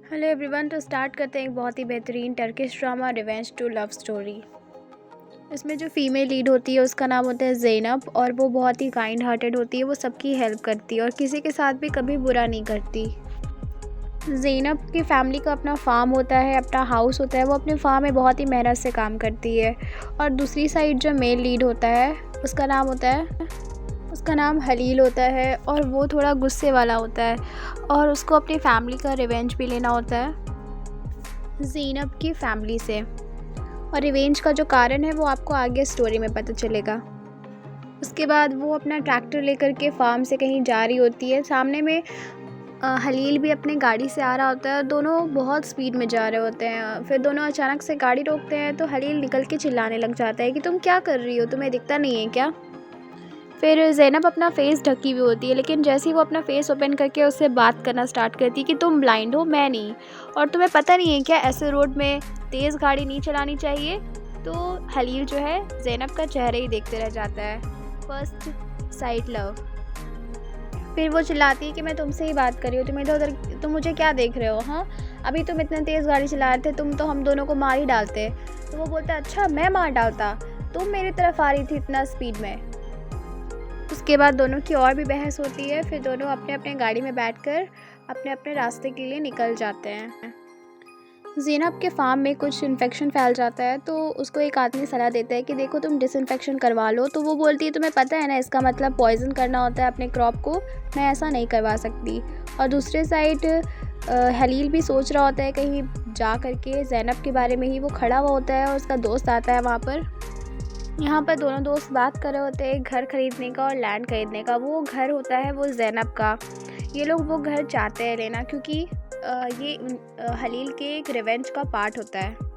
Hello everyone. तो start करते हैं एक बहुत ही बेहतरीन Turkish drama revenge to love story. इसमें जो फीमेल लीड होती है उसका नाम होता है ज़ैनब और वो बहुत ही काइंड हार्टेड होती है। वो सबकी हेल्प करती है और किसी के साथ भी कभी बुरा नहीं करती। ज़ैनब की फैमिली का अपना फार्म होता है, अपना हाउस होता है। वो अपने फार्म में बहुत ही मेहनत से काम करती है। और दूसरी साइड जो मेल लीड होता है उसका नाम हलील होता है और वो थोड़ा गुस्से वाला होता है और उसको अपनी फैमिली का रिवेंज भी लेना होता है ज़ैनब की फैमिली से। और रिवेंज का जो कारण है वो आपको आगे स्टोरी में पता चलेगा। उसके बाद वो अपना ट्रैक्टर लेकर के फार्म से कहीं जा रही होती है। सामने में हलील भी अपने गाड़ी से आ रहा होता है और दोनों बहुत स्पीड में जा रहे होते हैं। फिर दोनों अचानक से गाड़ी रोकते हैं तो हलील निकल के चिल्लाने लग जाता है कि तुम क्या कर रही हो, तुम्हें दिखता नहीं है क्या। फिर ज़ैनब अपना फ़ेस ढकी हुई होती है, लेकिन जैसे ही वो अपना फ़ेस ओपन करके उससे बात करना स्टार्ट करती है कि तुम ब्लाइंड हो, मैं नहीं, और तुम्हें पता नहीं है क्या ऐसे रोड में तेज़ गाड़ी नहीं चलानी चाहिए। तो हलील जो है ज़ैनब का चेहरा ही देखते रह जाता है। First side love. फिर वो चिल्लाती है कि मैं तुमसे ही बात कर रही हूँ, तुम इधर उधर, तुम मुझे क्या देख रहे हो। हाँ, अभी तुम इतने तेज़ गाड़ी चला रहे थे, तुम तो हम दोनों को मार ही डालते। तो वो बोलता अच्छा मैं मार डालता, तुम मेरी तरफ आ रही थी इतना स्पीड में। उसके बाद दोनों की और भी बहस होती है। फिर दोनों अपने अपने गाड़ी में बैठकर अपने अपने रास्ते के लिए निकल जाते हैं। ज़ैनब के फार्म में कुछ इन्फेक्शन फैल जाता है तो उसको एक आदमी सलाह देता है कि देखो तुम डिसइंफेक्शन करवा लो। तो वो बोलती है तुम्हें पता है ना इसका मतलब पॉइज़न करना होता है अपने क्रॉप को, मैं ऐसा नहीं करवा सकती। और दूसरे साइड हलील भी सोच रहा होता है कहीं जा करके ज़ैनब के बारे में ही। वो खड़ा हुआ होता है और उसका दोस्त आता है वहाँ पर। यहाँ पर दोनों दोस्त बात कर रहे होते हैं घर खरीदने का और लैंड खरीदने का। वो घर होता है वो ज़ैनब का। ये लोग वो घर चाहते हैं लेना क्योंकि ये हलील के एक रिवेंज का पार्ट होता है।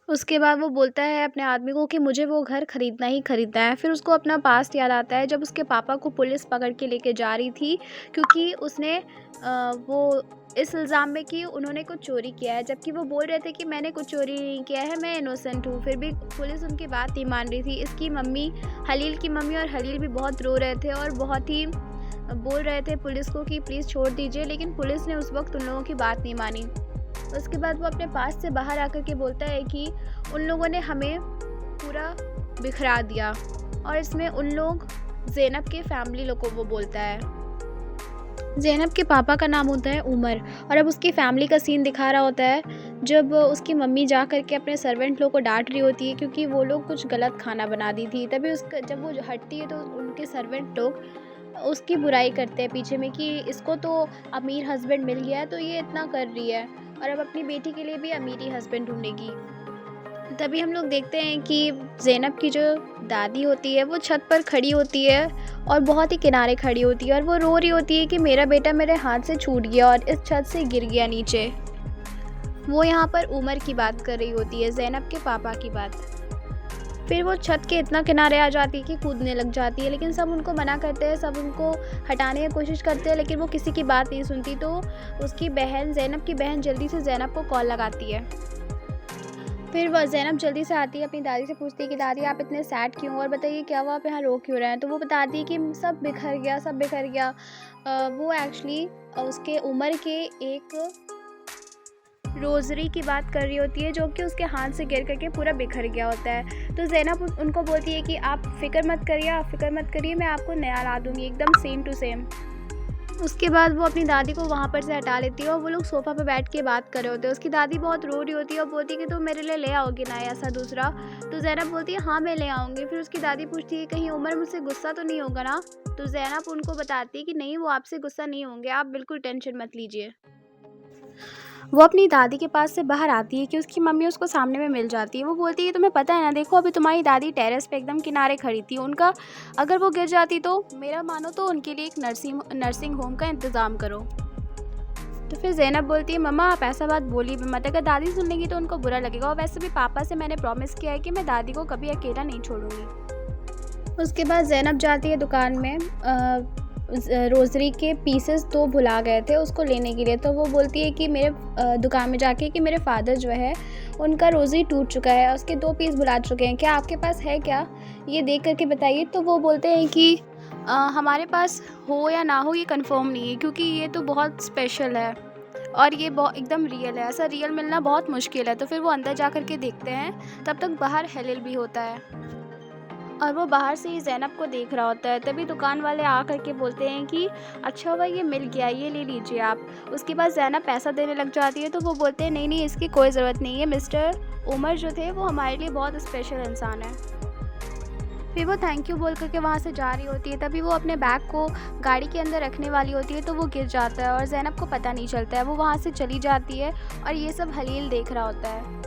उसके बाद वो बोलता है अपने आदमी को कि मुझे वो घर ख़रीदना ही ख़रीदना है। फिर उसको अपना पास्ट याद आता है जब उसके पापा को पुलिस पकड़ के लेके जा रही थी क्योंकि उसने वो इस इल्ज़ाम में कि उन्होंने कुछ चोरी किया है, जबकि वो बोल रहे थे कि मैंने कुछ चोरी नहीं किया है, मैं इनोसेंट हूँ। फिर भी पुलिस उनकी बात नहीं मान रही थी। इसकी मम्मी, हलील की मम्मी और हलील भी बहुत रो रहे थे और बहुत ही बोल रहे थे पुलिस को कि प्लीज़ छोड़ दीजिए, लेकिन पुलिस ने उस वक्त उन लोगों की बात नहीं मानी। उसके बाद वो अपने पास से बाहर आकर के बोलता है कि उन लोगों ने हमें पूरा बिखरा दिया। और इसमें उन लोग ज़ैनब के फैमिली लोग को वो बोलता है। ज़ैनब के पापा का नाम होता है उमर और अब उसकी फैमिली का सीन दिखा रहा होता है जब उसकी मम्मी जा कर के अपने सर्वेंट लोग को डांट रही होती है क्योंकि वो लोग कुछ गलत खाना बना दी थी। तभी उसका जब वो हटती है तो उनके सर्वेंट लोग उसकी बुराई करते हैं पीछे में कि इसको तो अमीर हस्बैंड मिल गया है तो ये इतना कर रही है और अब अपनी बेटी के लिए भी अमीर ही हस्बैंड ढूंढेगी। तभी हम लोग देखते हैं कि ज़ैनब की जो दादी होती है वो छत पर खड़ी होती है और बहुत ही किनारे खड़ी होती है और वो रो रही होती है कि मेरा बेटा मेरे हाथ से छूट गया और इस छत से गिर गया नीचे। वो यहाँ पर उमर की बात कर रही होती है, ज़ैनब के पापा की बात। फिर वो छत के इतना किनारे आ जाती है कि कूदने लग जाती है, लेकिन सब उनको मना करते हैं, सब उनको हटाने की कोशिश करते हैं, लेकिन वो किसी की बात नहीं सुनती। तो उसकी बहन, ज़ैनब की बहन जल्दी से ज़ैनब को कॉल लगाती है। फिर वह ज़ैनब जल्दी से आती है, अपनी दादी से पूछती है कि दादी आप इतने सैड क्यों हो और बताइए क्या हुआ, आप यहाँ रो क्यों रहे हैं। तो वो बताती है कि सब बिखर गया, सब बिखर गया। वो एक्चुअली उसके उम्र के एक रोज़री की बात कर रही होती है जो कि उसके हाथ से गिर करके पूरा बिखर गया होता है। तो ज़ैनब उनको बोलती है कि आप फ़िक्र मत करिए, आप फ़िक्र मत करिए, मैं आपको नया ला दूँगी एकदम सेम टू सेम। उसके बाद वो अपनी दादी को वहाँ पर से हटा लेती है और वो लोग सोफ़ा पे बैठ के बात कर रहे होते हैं। उसकी दादी बहुत रो रही होती है और बोलती है कि तुम मेरे लिए ले आओगी ना ऐसा दूसरा। तो ज़ैनब बोलती है हाँ मैं ले आऊँगी। फिर उसकी दादी पूछती है कहीं उमर मुझसे गुस्सा तो नहीं होगा ना। तो ज़ैनब उनको बताती है कि नहीं, वो आपसे गुस्सा नहीं होंगे, आप बिल्कुल टेंशन मत लीजिए। वो अपनी दादी के पास से बाहर आती है कि उसकी मम्मी उसको सामने में मिल जाती है। वो बोलती है तुम्हें पता है ना, देखो अभी तुम्हारी दादी टेरेस पे एकदम किनारे खड़ी थी, उनका अगर वो गिर जाती तो मेरा मानो तो उनके लिए एक नर्सिंग होम का इंतज़ाम करो। तो फिर ज़ैनब बोलती है मम्मा आप ऐसा बात बोली भी मत, अगर दादी सुन लेंगी तो उनको बुरा लगेगा और वैसे भी पापा से मैंने प्रॉमिस किया है कि मैं दादी को कभी अकेला नहीं छोड़ूंगी। उसके बाद ज़ैनब जाती है दुकान में, रोज़री के पीसेस 2 भुला गए थे उसको लेने के लिए। तो वो बोलती है कि मेरे दुकान में जाके कि मेरे फादर जो है उनका रोज़री टूट चुका है, उसके 2 पीस भुला चुके हैं, क्या आपके पास है क्या, ये देख करके बताइए। तो वो बोलते हैं कि हमारे पास हो या ना हो ये कंफर्म नहीं है क्योंकि ये तो बहुत स्पेशल है और ये एकदम रियल है, ऐसा रियल मिलना बहुत मुश्किल है। तो फिर वो अंदर जा कर के देखते हैं, तब तक बाहर हलील भी होता है और वो बाहर से ही ज़ैनब को देख रहा होता है। तभी दुकान वाले आ कर के बोलते हैं कि अच्छा हुआ ये मिल गया, ये ले लीजिए आप। उसके बाद ज़ैनब पैसा देने लग जाती है, तो वो बोलते हैं नहीं नहीं, इसकी कोई ज़रूरत नहीं है, मिस्टर उमर जो थे वो हमारे लिए बहुत स्पेशल इंसान है। फिर वो थैंक यू बोल कर के वहाँ से जा रही होती है। तभी वो अपने बैग को गाड़ी के अंदर रखने वाली होती है, तो वो गिर जाता है और ज़ैनब को पता नहीं चलता है। वो वहाँ से चली जाती है और ये सब हलील देख रहा होता है।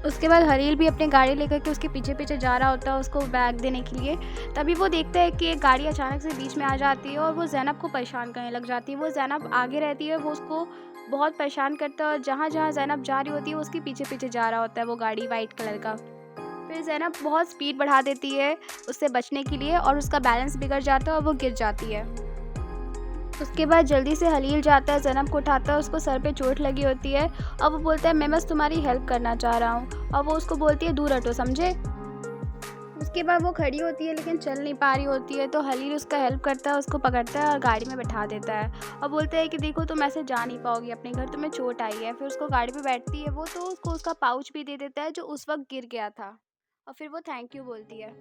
उसके बाद हलील भी अपनी गाड़ी लेकर के उसके पीछे पीछे जा रहा होता है उसको बैग देने के लिए। तभी वो देखता है कि एक गाड़ी अचानक से बीच में आ जाती है और वो ज़ैनब को परेशान करने लग जाती है। वो ज़ैनब आगे रहती है, वो उसको बहुत परेशान करता है और जहाँ जहाँ ज़ैनब जा रही होती है उसके पीछे पीछे जा रहा होता है वो गाड़ी वाइट कलर का। फिर ज़ैनब बहुत स्पीड बढ़ा देती है उससे बचने के लिए और उसका बैलेंस बिगड़ जाता है और वो गिर जाती है। उसके बाद जल्दी से हलील जाता है, ज़ैनब को उठाता है, उसको सर पे चोट लगी होती है और वो बोलता है मैं बस तुम्हारी हेल्प करना चाह रहा हूँ, और वो उसको बोलती है दूर हटो, समझे। उसके बाद वो खड़ी होती है लेकिन चल नहीं पा रही होती है, तो हलील उसका हेल्प करता है, उसको पकड़ता है और गाड़ी में बैठा देता है और बोलता है कि देखो तुम ऐसे जा नहीं पाओगी अपने घर, तुम्हें चोट आई है। फिर उसको गाड़ी पे बैठती है वो, तो उसको उसका पाउच भी दे देता है जो उस वक्त गिर गया था और फिर वो थैंक यू बोलती है।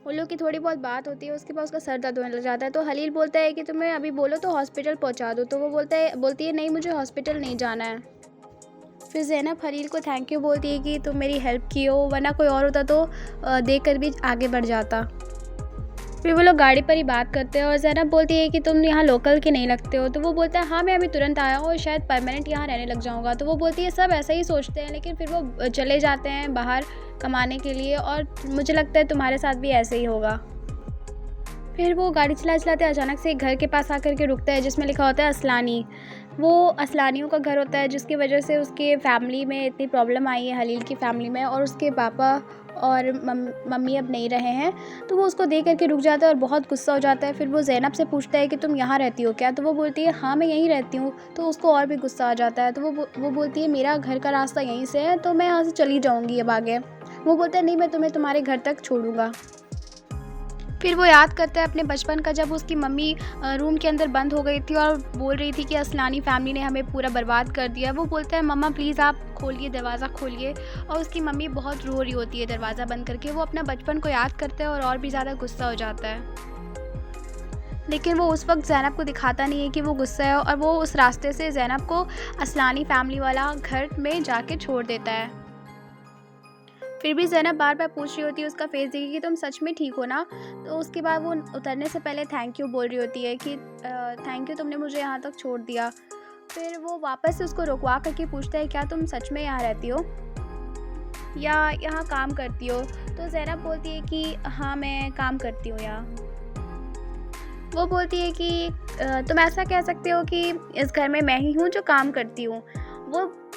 उन लोग की थोड़ी बहुत बात होती है, उसके बाद उसका सर दर्द होने लग जाता है। तो हलील बोलता है कि तुम्हें अभी बोलो तो हॉस्पिटल पहुंचा दो, तो वो बोलती है नहीं, मुझे हॉस्पिटल नहीं जाना है। फिर ज़ैनब हलील को थैंक यू बोलती है कि तुम मेरी हेल्प की हो, वरना कोई और होता तो देख कर भी आगे बढ़ जाता। फिर वो लोग गाड़ी पर ही बात करते हैं और ज़ैनब बोलती है कि तुम यहाँ लोकल के नहीं लगते हो, तो वो बोलता है हाँ मैं अभी तुरंत आया हूँ और शायद परमानेंट यहाँ रहने लग जाऊँगा। तो वो बोलती है सब ऐसा ही सोचते हैं, लेकिन फिर वो चले जाते हैं बाहर कमाने के लिए और मुझे लगता है तुम्हारे साथ भी ऐसे ही होगा। फिर वो गाड़ी चलाते अचानक से एक घर के पास आकर के रुकता है जिसमें लिखा होता है असलानी। वो असलानियों का घर होता है जिसकी वजह से उसके फैमिली में इतनी प्रॉब्लम आई है, हलील की फैमिली में, और उसके पापा और मम्मी अब नहीं रहे हैं। तो वो उसको देख करके रुक जाता है और बहुत गुस्सा हो जाता है। फिर वो ज़ैनब से पूछता है कि तुम यहाँ रहती हो क्या, तो वो बोलती है हाँ मैं यहीं रहती हूँ। तो उसको और भी गुस्सा आ जाता है, तो वो बोलती है मेरा घर का रास्ता यहीं से है, तो मैं यहाँ से चली जाऊँगी अब आगे। वो बोलता है नहीं, मैं तुम्हें तुम्हारे घर तक छोड़ूंगा। फिर वो याद करता है अपने बचपन का, जब उसकी मम्मी रूम के अंदर बंद हो गई थी और बोल रही थी कि असलानी फैमिली ने हमें पूरा बर्बाद कर दिया। वो बोलता है मम्मा प्लीज़ आप खोलिए, दरवाज़ा खोलिए, और उसकी मम्मी बहुत रो रही होती है दरवाज़ा बंद करके। वो अपना बचपन को याद करता है और भी ज़्यादा गुस्सा हो जाता है, लेकिन वो उस वक्त ज़ैनब को दिखाता नहीं है कि वो गुस्सा है, और वो उस रास्ते से ज़ैनब को असलानी फैमिली वाला घर में जाके छोड़ देता है। फिर भी ज़ैनब बार बार पूछ रही होती है, उसका फेस देखी कि तुम सच में ठीक हो ना। तो उसके बाद वो उतरने से पहले थैंक यू बोल रही होती है कि थैंक यू, तुमने मुझे यहाँ तक छोड़ दिया। फिर वो वापस से उसको रुकवा करके पूछता है क्या तुम सच में यहाँ रहती हो या यहाँ काम करती हो। तो ज़ैनब बोलती है कि हाँ मैं काम करती हूँ यहाँ। वो बोलती है कि तुम ऐसा कह सकते हो कि इस घर में मैं ही हूँ जो काम करती हूँ।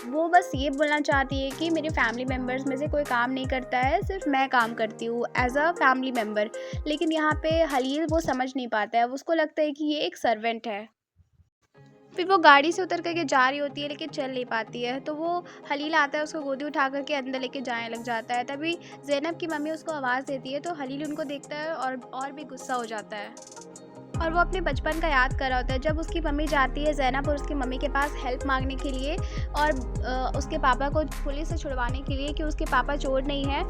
वो बस ये बोलना चाहती है कि मेरे फैमिली मेम्बर्स में से कोई काम नहीं करता है, सिर्फ मैं काम करती हूँ एज अ फैमिली मेम्बर। लेकिन यहाँ पे हलील वो समझ नहीं पाता है, उसको लगता है कि ये एक सर्वेंट है। फिर वो गाड़ी से उतर करके जा रही होती है लेकिन चल नहीं पाती है, तो वो हलील आता है, उसको गोदी उठा करके अंदर लेके जाने लग जाता है। तभी ज़ैनब की मम्मी उसको आवाज़ देती है, तो हलील उनको देखता है और भी गुस्सा हो जाता है और वो अपने बचपन का याद कर रहा होता है जब उसकी मम्मी जाती है ज़ैनब और उसकी मम्मी के पास हेल्प मांगने के लिए और उसके पापा को पुलिस से छुड़वाने के लिए कि उसके पापा चोर नहीं है।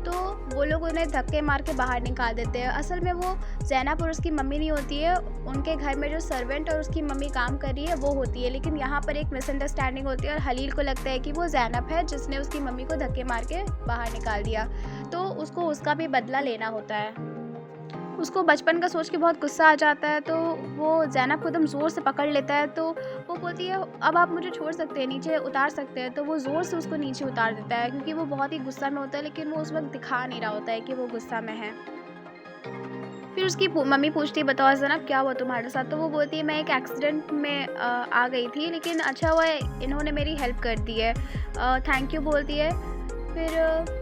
तो वो लोग उन्हें धक्के मार के बाहर निकाल देते हैं। असल में वो ज़ैनब और उसकी मम्मी नहीं होती है, उनके घर में जो सर्वेंट और उसकी मम्मी काम कर रही है वो होती है। लेकिन यहाँ पर एक मिसअंडरस्टैंडिंग होती है और हलील को लगता है कि वो ज़ैनब है जिसने उसकी मम्मी को धक्के मार के बाहर निकाल दिया, तो उसको उसका भी बदला लेना होता है। उसको बचपन का सोच के बहुत गुस्सा आ जाता है, तो वो ज़ैनब को एकदम ज़ोर से पकड़ लेता है। तो वो बोलती है अब आप मुझे छोड़ सकते हैं, नीचे उतार सकते हैं। तो वो ज़ोर से उसको नीचे उतार देता है क्योंकि वो बहुत ही गुस्सा में होता है, लेकिन वो उस वक्त दिखा नहीं रहा होता है कि वो गुस्सा में है। फिर उसकी मम्मी पूछती है बताओ ज़ैनब क्या हुआ तुम्हारे साथ। तो वो बोलती है मैं एक एक्सीडेंट में आ गई थी, लेकिन अच्छा हुआ इन्होंने मेरी हेल्प कर दी है, थैंक यू बोलती है। फिर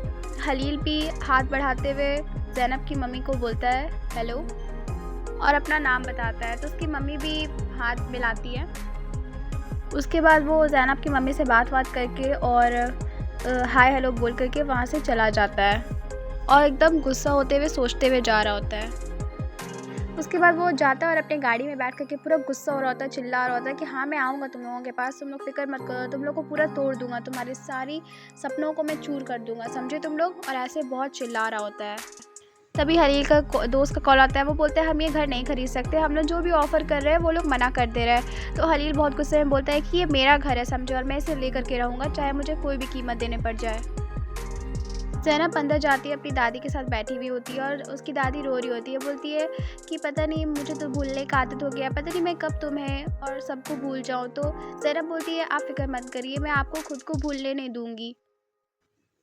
हलील भी हाथ बढ़ाते हुए ज़ैनब की मम्मी को बोलता है हेलो और अपना नाम बताता है, तो उसकी मम्मी भी हाथ मिलाती है। उसके बाद वो ज़ैनब की मम्मी से बात करके और हाय हेलो बोल करके वहाँ से चला जाता है और एकदम गुस्सा होते हुए सोचते हुए जा रहा होता है। उसके बाद वो जाता है और अपनी गाड़ी में बैठ कर के पूरा गुस्सा हो रहा होता है, चिल्ला रहा होता है कि हाँ, मैं आऊँगा तुम लोगों के पास, तुम लोग फ़िक्र मत करो, तुम लोग को पूरा तोड़ दूँगा, तुम्हारी सारी सपनों को मैं चूर कर दूँगा, समझे तुम लोग? और ऐसे बहुत चिल्ला रहा होता है। तभी हलील का दोस्त का कॉल आता है। वो बोलता है हम ये घर नहीं खरीद सकते, हम लोग जो भी ऑफ़र कर रहे हैं वो लोग मना कर दे रहे हैं। तो हलील बहुत गुस्से में बोलता है कि ये मेरा घर है समझो, और मैं इसे लेकर के रहूँगा, चाहे मुझे कोई भी कीमत देने पड़ जाए। ज़ैनब अंदर जाती है, अपनी दादी के साथ बैठी हुई होती है और उसकी दादी रो रही होती है। बोलती है कि पता नहीं मुझे तो भूलने का आदत हो गया, पता नहीं मैं कब तुम्हें और सबको भूल जाऊँ। तो ज़ैनब बोलती है आप फ़िक्र मत करिए, मैं आपको खुद को भूलने नहीं दूँगी।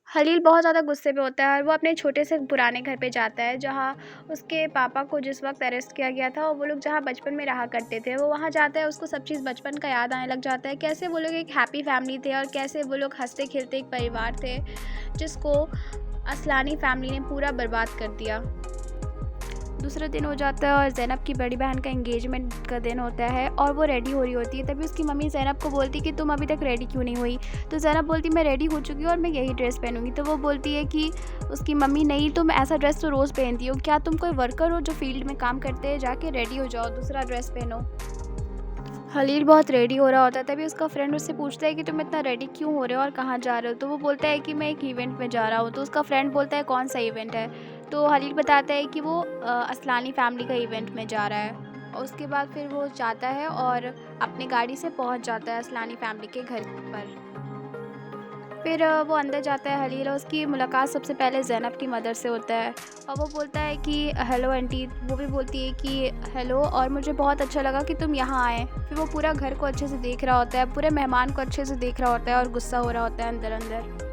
हलील बहुत ज़्यादा गुस्से में होता है और वो अपने छोटे से पुराने घर पे जाता है, जहाँ उसके पापा को जिस वक़्त अरेस्ट किया गया था और वो लोग जहाँ बचपन में रहा करते थे। वो वहाँ जाता है, उसको सब चीज़ बचपन का याद आने लग जाता है, कैसे वो लोग एक हैप्पी फैमिली थे और कैसे वो लोग हँसते-खेलते एक परिवार थे, जिसको असलानी फैमिली ने पूरा बर्बाद कर दिया। दूसरा दिन हो जाता है और ज़ैनब की बड़ी बहन का एंगेजमेंट का दिन होता है और वो रेडी हो रही होती है। तभी उसकी मम्मी ज़ैनब को बोलती है कि तुम अभी तक रेडी क्यों नहीं हुई? तो ज़ैनब बोलती मैं रेडी हो चुकी हूँ और मैं यही ड्रेस पहनूँगी। तो वो बोलती है कि उसकी मम्मी नहीं, तुम ऐसा ड्रेस तो रोज़ पहनती हो, क्या तुम कोई वर्कर हो जो फील्ड में काम करते हैं? जाके रेडी हो जाओ, दूसरा ड्रेस पहनो। हलील बहुत रेडी हो रहा होता है, तभी उसका फ्रेंड उससे पूछता है कि तुम इतना रेडी क्यों हो रहे हो और कहाँ जा रहे हो? तो वो बोलता है कि मैं एक इवेंट में जा रहा हूँ। तो उसका फ्रेंड बोलता है कौन सा इवेंट है? तो हलील बताता है कि वो असलानी फैमिली का इवेंट में जा रहा है। और उसके बाद फिर वो जाता है और अपनी गाड़ी से पहुँच जाता है असलानी फैमिली के घर पर। फिर वो अंदर जाता है हलील, और उसकी मुलाकात सबसे पहले ज़ैनब की मदर से होता है और वो बोलता है कि हेलो आंटी। वो भी बोलती है कि हेलो, और मुझे बहुत अच्छा लगा कि तुम यहाँ आए। फिर वो पूरा घर को अच्छे से देख रहा होता है, पूरे मेहमान को अच्छे से देख रहा होता है और गुस्सा हो रहा होता है अंदर अंदर।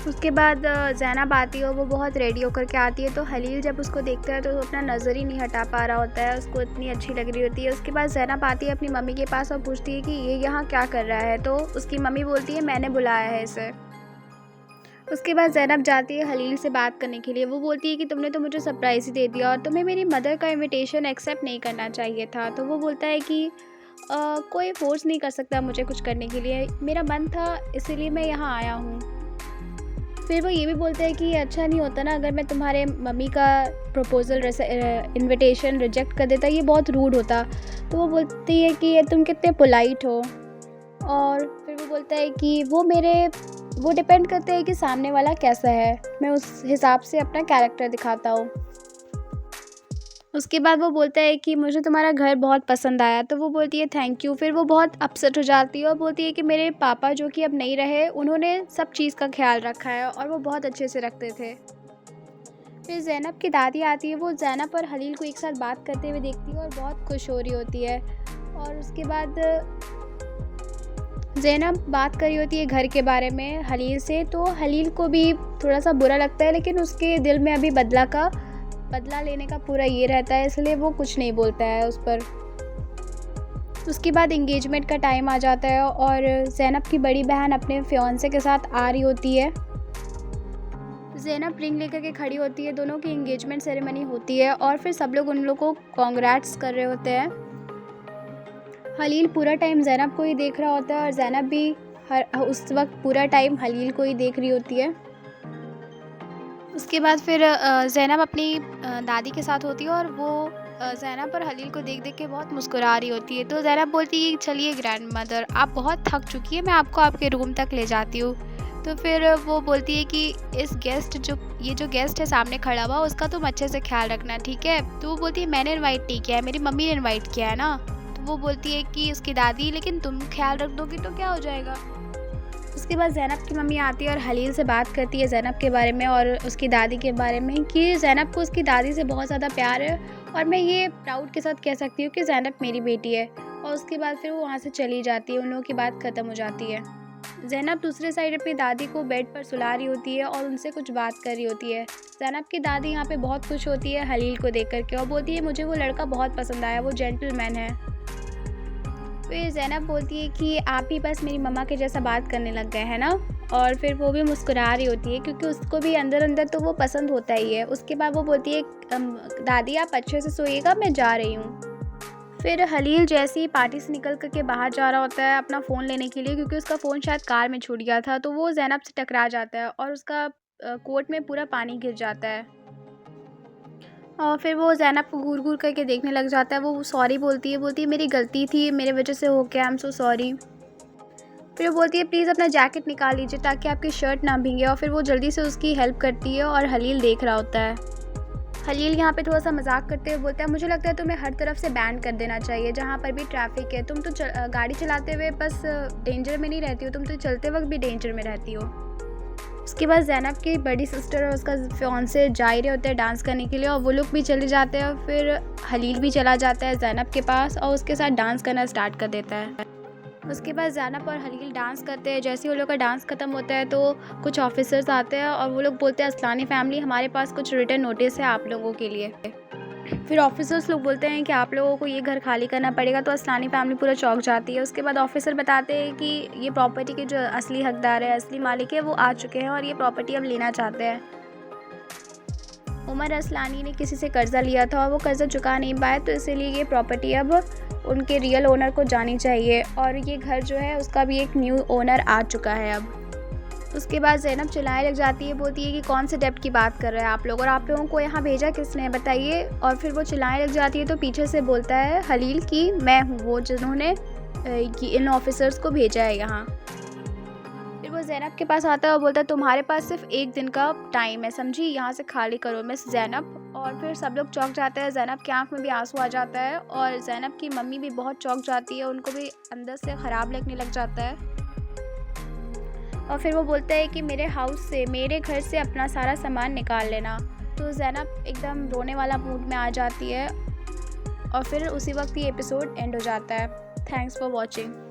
उसके बाद ज़ैनब आती है और वो बहुत रेडी होकर के आती है। तो हलील जब उसको देखता है तो वो अपना नज़र ही नहीं हटा पा रहा होता है, उसको इतनी अच्छी लग रही होती है। उसके बाद ज़ैनब आती है अपनी मम्मी के पास और पूछती है कि ये यहाँ क्या कर रहा है? तो उसकी मम्मी बोलती है मैंने बुलाया है इसे। उसके बाद ज़ैनब जाती है हलील से बात करने के लिए। वो बोलती है कि तुमने तो मुझे सरप्राइज़ ही दे दिया और तुम्हें मेरी मदर का इनविटेशन एक्सेप्ट नहीं करना चाहिए था। तो वो बोलता है कि कोई फ़ोर्स नहीं कर सकता मुझे कुछ करने के लिए, मेरा मन था इसीलिए मैं यहाँ आया हूँ। फिर वो ये भी बोलते हैं कि ये अच्छा नहीं होता ना अगर मैं तुम्हारे मम्मी का प्रपोज़ल इनविटेशन रिजेक्ट कर देता, ये बहुत रूड होता। तो वो बोलती है कि ये तुम कितने पोलाइट हो। और फिर वो बोलता है कि वो डिपेंड करता है कि सामने वाला कैसा है, मैं उस हिसाब से अपना कैरेक्टर दिखाता हूँ। उसके बाद वो बोलता है कि मुझे तुम्हारा घर बहुत पसंद आया। तो वो बोलती है थैंक यू। फिर वो बहुत अपसेट हो जाती है और बोलती है कि मेरे पापा जो कि अब नहीं रहे, उन्होंने सब चीज़ का ख़्याल रखा है और वो बहुत अच्छे से रखते थे। फिर ज़ैनब की दादी आती है, वो ज़ैनब और हलील को एक साथ बात करते हुए देखती है और बहुत खुश हो रही होती है। और उसके बाद ज़ैनब बात कर रही होती है घर के बारे में हलील से, तो हलील को भी थोड़ा-सा बुरा लगता है, लेकिन उसके दिल में अभी बदला लेने का पूरा ये रहता है, इसलिए वो कुछ नहीं बोलता है उस पर। उसके बाद एंगेजमेंट का टाइम आ जाता है और ज़ैनब की बड़ी बहन अपने फियांसे के साथ आ रही होती है। ज़ैनब रिंग लेकर के खड़ी होती है, दोनों की एंगेजमेंट सेरेमनी होती है और फिर सब लोग उन लोग को कांग्रेट्स कर रहे होते हैं। हलील पूरा टाइम ज़ैनब को ही देख रहा होता है और ज़ैनब भी उस वक्त पूरा टाइम हलील को ही देख रही होती है। उसके बाद फिर ज़ैनब अपनी दादी के साथ होती है और वो ज़ैनब और हलील को देख देख के बहुत मुस्कुरा रही होती है। तो ज़ैनब बोलती है चलिए ग्रैंड मदर, आप बहुत थक चुकी है, मैं आपको आपके रूम तक ले जाती हूँ। तो फिर वो बोलती है कि ये जो गेस्ट है सामने खड़ा हुआ, उसका तुम अच्छे से ख्याल रखना, ठीक है? तो वो बोलती है मैंने इनवाइट नहीं किया है, मेरी मम्मी ने इनवाइट किया है ना। तो वो बोलती है कि उसकी दादी लेकिन तुम ख्याल रख दोगी तो क्या हो जाएगा। उसके बाद ज़ैनब की मम्मी आती है और हलील से बात करती है ज़ैनब के बारे में और उसकी दादी के बारे में, कि ज़ैनब को उसकी दादी से बहुत ज़्यादा प्यार है और मैं ये प्राउड के साथ कह सकती हूँ कि ज़ैनब मेरी बेटी है। और उसके बाद फिर वो वहाँ से चली जाती है, उन लोगों की बात ख़त्म हो जाती है। ज़ैनब दूसरे साइड अपनी दादी को बेड पर सुला रही होती है और उनसे कुछ बात कर रही होती है। ज़ैनब की दादी यहाँ पे बहुत खुश होती है हलील को देख कर के और बोलती है मुझे वो लड़का बहुत पसंद आया, वो जेंटलमैन है। फिर ज़ैनब बोलती है कि आप ही बस मेरी मम्मा के जैसा बात करने लग गए हैं ना। और फिर वो भी मुस्कुरा रही होती है क्योंकि उसको भी अंदर अंदर तो वो पसंद होता ही है। उसके बाद वो बोलती है दादी आप अच्छे से सोइएगा, मैं जा रही हूँ। फिर हलील जैसे ही पार्टी से निकल कर के बाहर जा रहा होता है अपना फ़ोन लेने के लिए, क्योंकि उसका फ़ोन शायद कार में छूट गया था, तो वो ज़ैनब से टकरा जाता है और उसका कोट में पूरा पानी गिर जाता है। और फिर वो ज़ैनब को घूर-घूर करके देखने लग जाता है। वो सॉरी बोलती है मेरी गलती थी, मेरे वजह से हो गया, आई एम सो सॉरी। फिर वो बोलती है प्लीज़ अपना जैकेट निकाल लीजिए ताकि आपकी शर्ट ना भीगे, और फिर वो जल्दी से उसकी हेल्प करती है और हलील देख रहा होता है। हलील यहाँ पे थोड़ा-सा मज़ाक करते हुए बोलता है मुझे लगता है तुम्हें हर तरफ से बैन कर देना चाहिए, जहाँ पर भी ट्रैफ़िक है। तुम तो गाड़ी चलाते हुए बस डेंजर में नहीं रहती हो, तुम तो चलते वक़्त भी डेंजर में रहती हो। उसके बाद ज़ैनब की बड़ी सिस्टर और उसका फियांसे जा ही रहे होते हैं डांस करने के लिए, और वो लोग भी चले जाते हैं। और फिर हलील भी चला जाता है ज़ैनब के पास और उसके साथ डांस करना स्टार्ट कर देता है। उसके बाद ज़ैनब और हलील डांस करते हैं। जैसे ही वो लोग का डांस ख़त्म होता है तो कुछ ऑफिसर्स आते हैं और वो लोग बोलते हैं असलानी फैमिली हमारे पास कुछ रिटर्न नोटिस है आप लोगों के लिए। फिर ऑफिसर्स लोग बोलते हैं कि आप लोगों को ये घर खाली करना पड़ेगा, तो असलानी फैमिली पूरा चौंक जाती है। उसके बाद ऑफिसर बताते हैं कि ये प्रॉपर्टी के जो असली हकदार है, असली मालिक है, वो आ चुके हैं और ये प्रॉपर्टी अब लेना चाहते हैं। उमर असलानी ने किसी से कर्ज़ा लिया था और वो कर्ज़ा चुका नहीं पाए, तो इसीलिए ये प्रॉपर्टी अब उनके रियल ओनर को जानी चाहिए, और ये घर जो है उसका भी एक न्यू ओनर आ चुका है अब। उसके बाद ज़ैनब चिल्लाने लग जाती है, बोलती है कि कौन से डेब्ट की बात कर रहे हैं आप लोग, और आप लोगों को यहाँ भेजा किसने बताइए। और फिर वो चिल्लाने लग जाती है तो पीछे से बोलता है हलील कि मैं हूँ वो जिन्होंने इन ऑफिसर्स को भेजा है यहाँ। फिर वो ज़ैनब के पास आता है और बोलता है तुम्हारे पास सिर्फ एक दिन का टाइम है, समझी, यहाँ से खाली करो मिस ज़ैनब। और फिर सब लोग चौंक जाते हैं, ज़ैनब की आंख में भी आंसू आ जाता है और ज़ैनब की मम्मी भी बहुत चौंक जाती है, उनको भी अंदर से ख़राब लगने लग जाता है। और फिर वो बोलता है कि मेरे हाउस से, मेरे घर से अपना सारा सामान निकाल लेना। तो ज़ैनब एकदम रोने वाला मूड में आ जाती है और फिर उसी वक्त ये एपिसोड एंड हो जाता है। Thanks for watching.